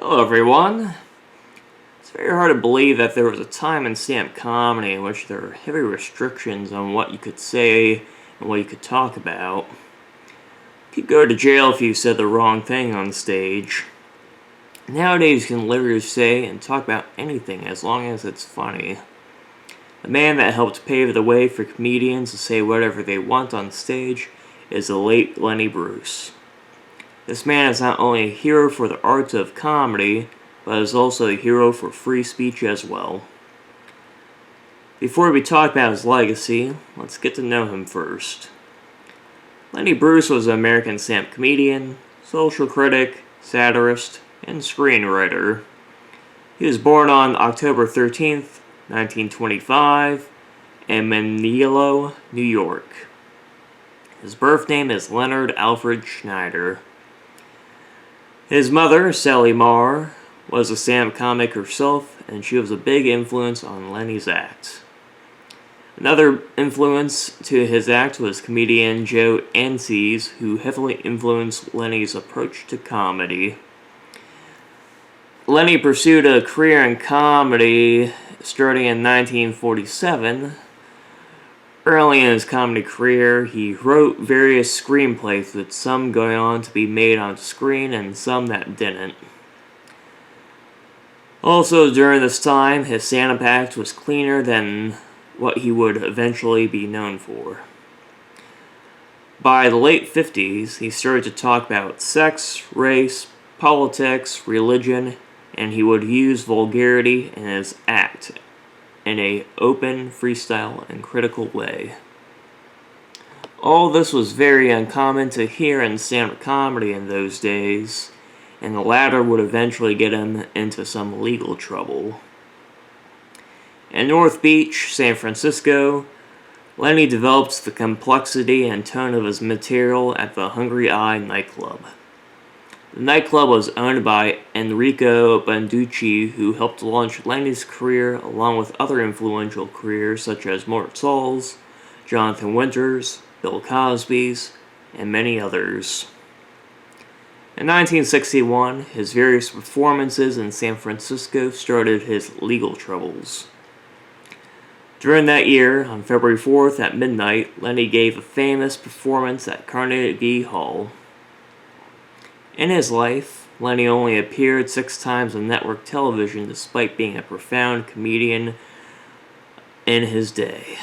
Hello everyone. It's very hard to believe that there was a time in stand-up comedy in which there were heavy restrictions on what you could say and what you could talk about. You could go to jail if you said the wrong thing on stage. Nowadays you can literally say and talk about anything as long as it's funny. The man that helped pave the way for comedians to say whatever they want on stage is the late Lenny Bruce. This man is not only a hero for the art of comedy, but is also a hero for free speech as well. Before we talk about his legacy, let's get to know him first. Lenny Bruce was an American stand-up comedian, social critic, satirist, and screenwriter. He was born on October 13th, 1925, in Manilo, New York. His birth name is Leonard Alfred Schneider. His mother, Sally Marr, was a stand-up comic herself, and she was a big influence on Lenny's act. Another influence to his act was comedian Joe Anses, who heavily influenced Lenny's approach to comedy. Lenny pursued a career in comedy starting in 1947. Early in his comedy career, he wrote various screenplays, with some going on to be made on screen and some that didn't. Also, during this time, his stand-up act was cleaner than what he would eventually be known for. By the late 50s, he started to talk about sex, race, politics, religion, and he would use vulgarity in his act in an open, freestyle, and critical way. All this was very uncommon to hear in stand-up comedy in those days, and the latter would eventually get him into some legal trouble. In North Beach, San Francisco, Lenny developed the complexity and tone of his material at the Hungry Eye nightclub. The nightclub was owned by Enrico Bonducci, who helped launch Lenny's career along with other influential careers such as Mort Saul's, Jonathan Winters, Bill Cosby's, and many others. In 1961, his various performances in San Francisco started his legal troubles. During that year, on February 4th at midnight, Lenny gave a famous performance at Carnegie Hall. In his life, Lenny only appeared 6 times on network television despite being a profound comedian in his day.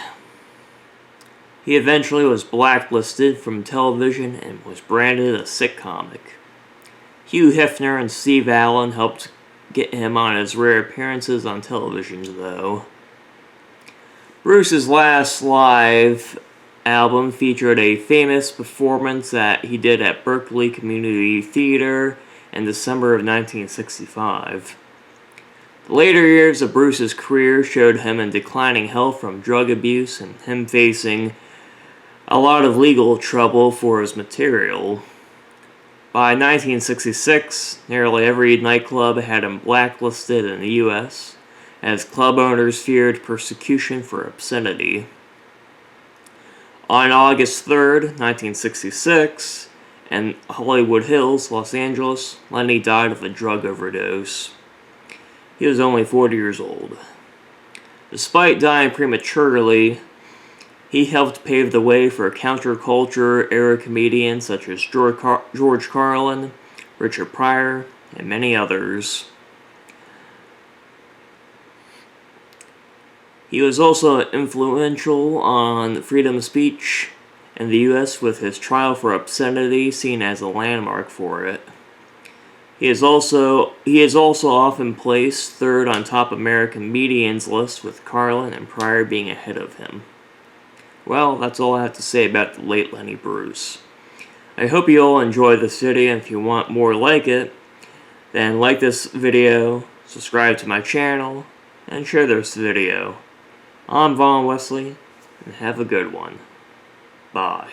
He eventually was blacklisted from television and was branded a sick comic. Hugh Hefner and Steve Allen helped get him on his rare appearances on television, though. Bruce's last live album featured a famous performance that he did at Berkeley Community Theater in December of 1965. The later years of Bruce's career showed him in declining health from drug abuse and him facing a lot of legal trouble for his material. By 1966, nearly every nightclub had him blacklisted in the U.S., as club owners feared persecution for obscenity. On August 3rd, 1966, in Hollywood Hills, Los Angeles, Lenny died of a drug overdose. He was only 40 years old. Despite dying prematurely, he helped pave the way for counterculture-era comedians such as George Carlin, Richard Pryor, and many others. He was also influential on freedom of speech in the U.S. with his trial for obscenity seen as a landmark for it. He is also often placed third on top American comedians list, with Carlin and Pryor being ahead of him. Well, that's all I have to say about the late Lenny Bruce. I hope you all enjoyed this video, and if you want more like it, then like this video, subscribe to my channel, and share this video. I'm Vaughn Wesley, and have a good one. Bye.